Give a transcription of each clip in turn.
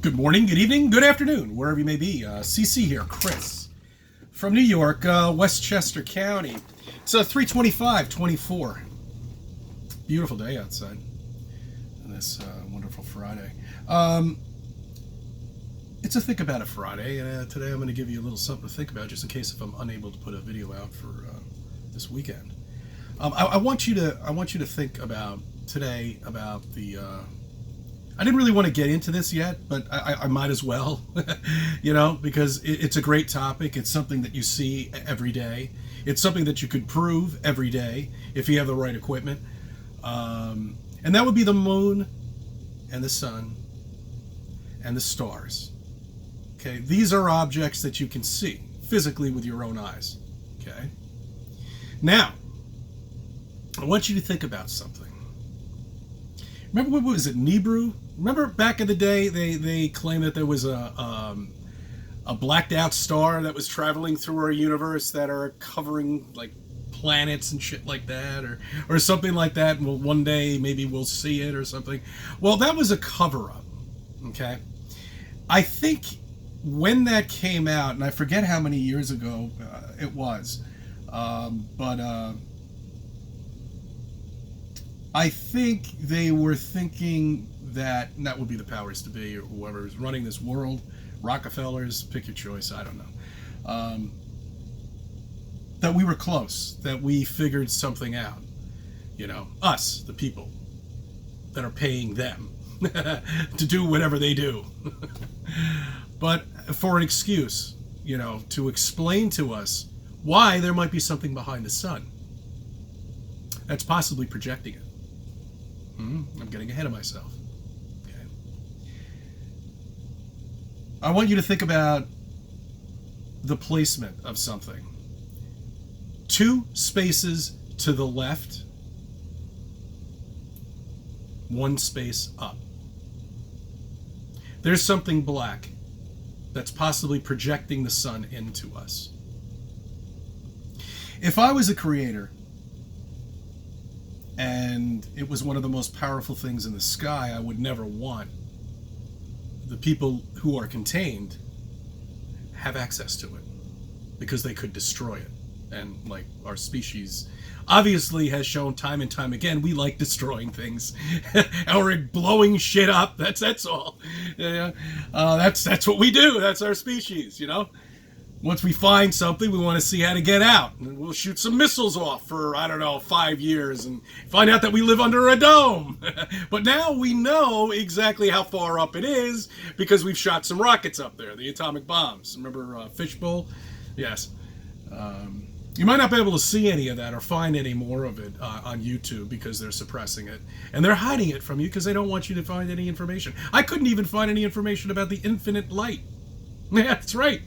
Good morning, good evening, good afternoon, wherever you may be. CC here, Chris, from New York, Westchester County. It's 3:25:24. Beautiful day outside on this wonderful Friday. It's a Think About It Friday, and today I'm going to give you a little something to think about, just in case if I'm unable to put a video out for this weekend. I want you to think about today about the. I didn't really want to get into this yet, but I might as well, because it's a great topic. It's something that you see every day. It's something that you could prove every day if you have the right equipment. And that would be the moon and the sun and the stars. Okay, these are objects that you can see physically with your own eyes. Okay, now I want you to think about something. Remember, what was it, Nibiru? Remember back in the day, they claimed that there was a blacked out star that was traveling through our universe that are covering like planets and shit like that, or something like that. And one day maybe we'll see it or something. Well, that was a cover up. Okay, I think when that came out, and I forget how many years ago it was, but I think they were thinking that would be the powers to be, or whoever is running this world, Rockefellers, pick your choice, I don't know, that we were close, that we figured something out. Us, the people that are paying them to do whatever they do. But for an excuse, to explain to us why there might be something behind the sun that's possibly projecting it. I'm getting ahead of myself. Okay. I want you to think about the placement of something. 2 spaces to the left, 1 space up. There's something black that's possibly projecting the sun into us. If I was a creator, and it was one of the most powerful things in the sky, I would never want the people who are contained have access to it, because they could destroy it. And like our species obviously has shown time and time again, we like destroying things or blowing shit up. That's all. That's what we do. That's our species. Once we find something, we want to see how to get out. And we'll shoot some missiles off for, 5 years and find out that we live under a dome. But now we know exactly how far up it is because we've shot some rockets up there, the atomic bombs. Remember Fishbowl? Yes. You might not be able to see any of that or find any more of it on YouTube because they're suppressing it. And they're hiding it from you because they don't want you to find any information. I couldn't even find any information about the infinite light. Yeah, that's right.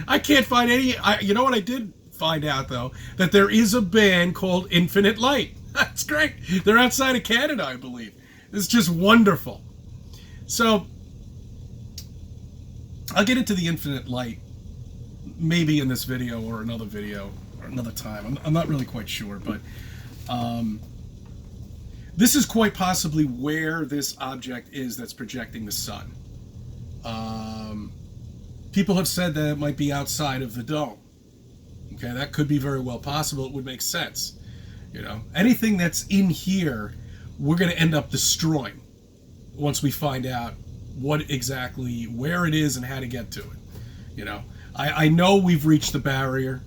I can't find any. You know what I did find out, though? That there is a band called Infinite Light. That's great. They're outside of Canada, I believe. It's just wonderful. So, I'll get into the Infinite Light maybe in this video or another video or another time. I'm not really quite sure, but this is quite possibly where this object is that's projecting the sun. People have said that it might be outside of the dome. Okay, that could be very well possible. It would make sense. Anything that's in here, we're going to end up destroying once we find out where it is and how to get to it. I know we've reached the barrier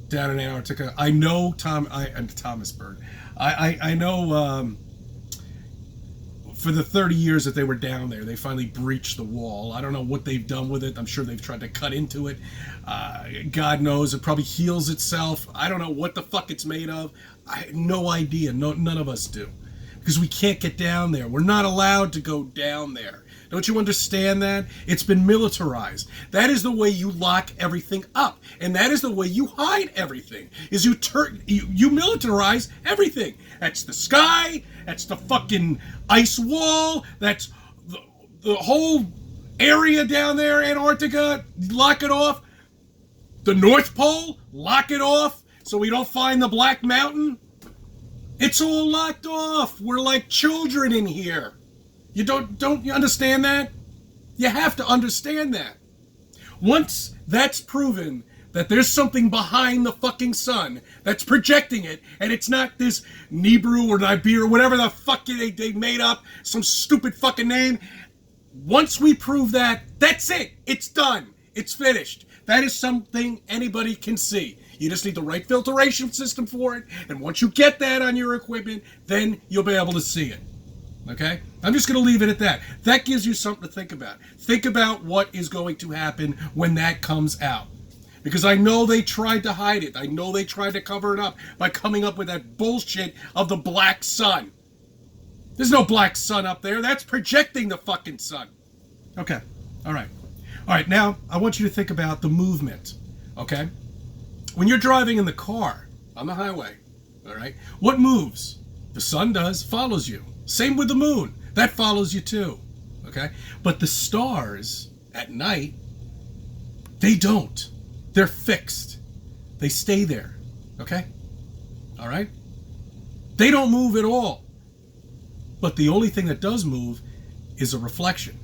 down in Antarctica. I know Thomasburg. I know for the 30 years that they were down there, they finally breached the wall. I don't know what they've done with it. I'm sure they've tried to cut into it. God knows, it probably heals itself. I don't know what the fuck it's made of. I have no idea. None of us do. Because we can't get down there. We're not allowed to go down there. Don't you understand that? It's been militarized. That is the way you lock everything up. And that is the way you hide everything. Is you militarize everything. That's the sky. That's the fucking ice wall. That's the whole area down there, Antarctica. Lock it off. The North Pole. Lock it off so we don't find the Black Mountain. It's all locked off. We're like children in here. You don't you understand that? You have to understand that. Once that's proven that there's something behind the fucking sun that's projecting it, and it's not this Nibiru or Nibiru, whatever the fuck they made up, some stupid fucking name. Once we prove that, that's it. It's done. It's finished. That is something anybody can see. You just need the right filtration system for it, and once you get that on your equipment, then you'll be able to see it. Okay? I'm just going to leave it at that. That gives you something to think about. Think about what is going to happen when that comes out. Because I know they tried to hide it. I know they tried to cover it up by coming up with that bullshit of the black sun. There's no black sun up there. That's projecting the fucking sun. Okay. All right. All right. Now, I want you to think about the movement. Okay? When you're driving in the car on the highway, all right, what moves? The sun does, follows you. Same with the moon. That follows you too. Okay? But the stars at night, they don't. They're fixed. They stay there. Okay? All right? They don't move at all. But the only thing that does move is a reflection.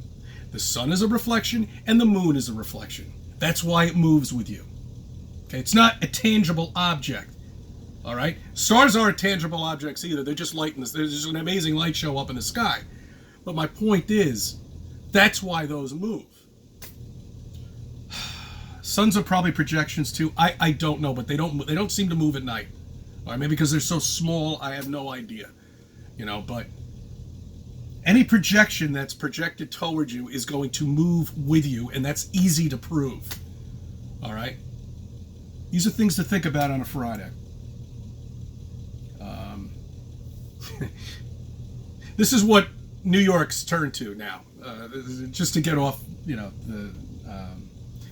The sun is a reflection and the moon is a reflection. That's why it moves with you. Okay? It's not a tangible object. All right? Stars aren't tangible objects either. They're just light. There's just an amazing light show up in the sky. But my point is, that's why those move. Suns are probably projections too. I don't know, but they don't seem to move at night. All right, maybe because they're so small, I have no idea. You know, but any projection that's projected towards you is going to move with you, and that's easy to prove. All right? These are things to think about on a Friday. This is what New York's turned to now. Just to get off, you know, the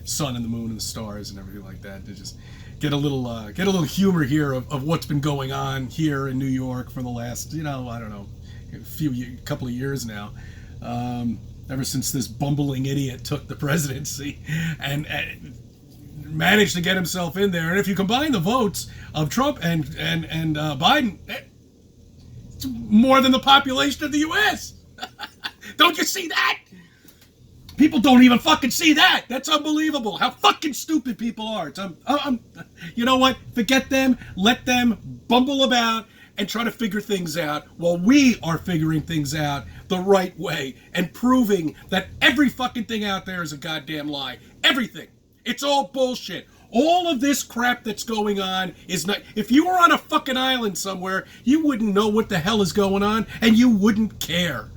sun and the moon and the stars and everything like that, to just get a little humor here of what's been going on here in New York for the last, you know, I don't know, couple of years now, ever since this bumbling idiot took the presidency and managed to get himself in there. And if you combine the votes of Trump and Biden, it's more than the population of the U.S. Don't you see that? People don't even fucking see that. That's unbelievable. How fucking stupid people are. You know what? Forget them. Let them bumble about and try to figure things out while we are figuring things out the right way and proving that every fucking thing out there is a goddamn lie. Everything. It's all bullshit. All of this crap that's going on is not... If you were on a fucking island somewhere, you wouldn't know what the hell is going on and you wouldn't care.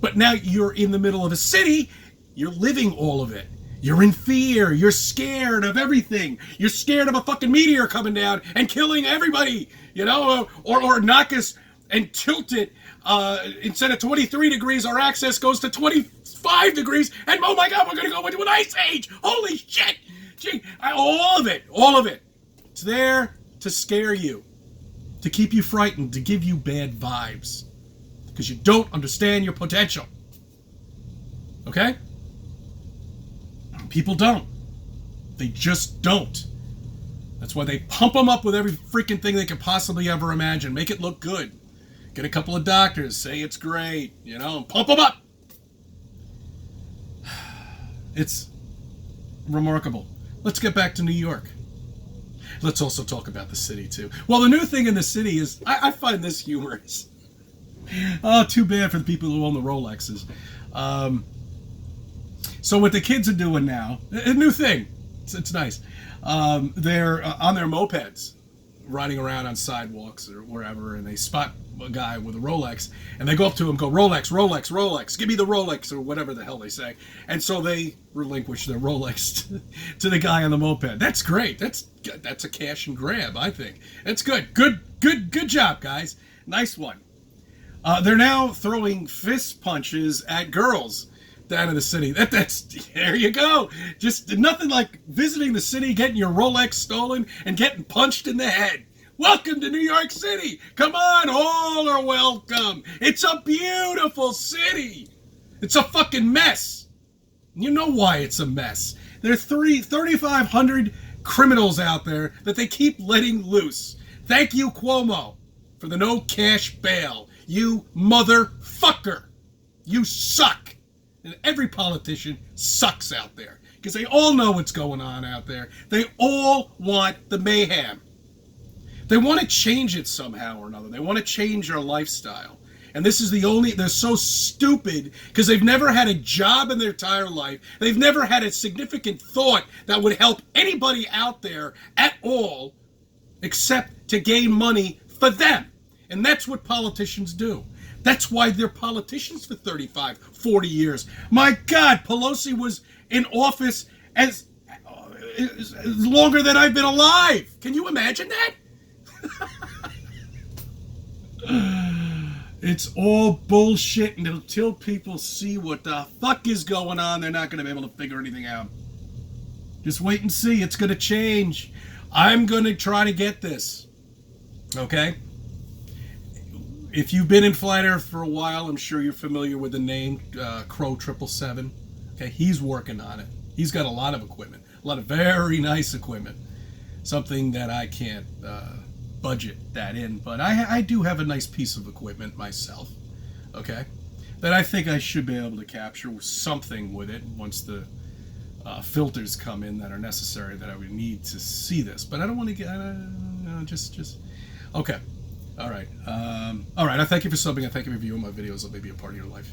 But now you're in the middle of a city, you're living all of it. You're in fear, you're scared of everything. You're scared of a fucking meteor coming down and killing everybody, you know, or knock us and tilt it. Instead of 23 degrees, our access goes to 25 degrees, and oh my God, we're going to go into an ice age. Holy shit. Gee, all of it. It's there to scare you, to keep you frightened, to give you bad vibes. Because you don't understand your potential. Okay? People don't. They just don't. That's why they pump them up with every freaking thing they could possibly ever imagine. Make it look good. Get a couple of doctors, say it's great, you know, and pump them up. It's remarkable. Let's get back to New York. Let's also talk about the city, too. Well, the new thing in the city is, I find this humorous. Oh, too bad for the people who own the Rolexes. So what the kids are doing now, a new thing. It's nice. They're on their mopeds, riding around on sidewalks or wherever, and they spot a guy with a Rolex, and they go up to him, go, Rolex, Rolex, Rolex, give me the Rolex, or whatever the hell they say. And so they relinquish their Rolex to the guy on the moped. That's great. That's a cash and grab, I think. That's good. Good job, guys. Nice one. They're now throwing fist punches at girls down in the city. That's there you go. Just nothing like visiting the city, getting your Rolex stolen, and getting punched in the head. Welcome to New York City. Come on, all are welcome. It's a beautiful city. It's a fucking mess. You know why it's a mess. There are 3,500 criminals out there that they keep letting loose. Thank you, Cuomo, for the no cash bail. You motherfucker. You suck. And every politician sucks out there because they all know what's going on out there. They all want the mayhem. They want to change it somehow or another. They want to change our lifestyle. And this is the only, they're so stupid because they've never had a job in their entire life. They've never had a significant thought that would help anybody out there at all except to gain money for them. And that's what politicians do. That's why they're politicians for 35, 40 years. My God, Pelosi was in office as longer than I've been alive. Can you imagine that? It's all bullshit, and until people see what the fuck is going on, they're not going to be able to figure anything out. Just wait and see. It's going to change. I'm going to try to get this. Okay? If you've been in Flight Earth for a while, I'm sure you're familiar with the name Crow 777. Okay, he's working on it. He's got a lot of equipment, a lot of very nice equipment. Something that I can't budget that in, but I do have a nice piece of equipment myself. Okay, that I think I should be able to capture something with it once the filters come in that are necessary that I would need to see this. But I don't want to get just okay. All right. I thank you for subbing. I thank you for viewing my videos. Let me be a part of your life.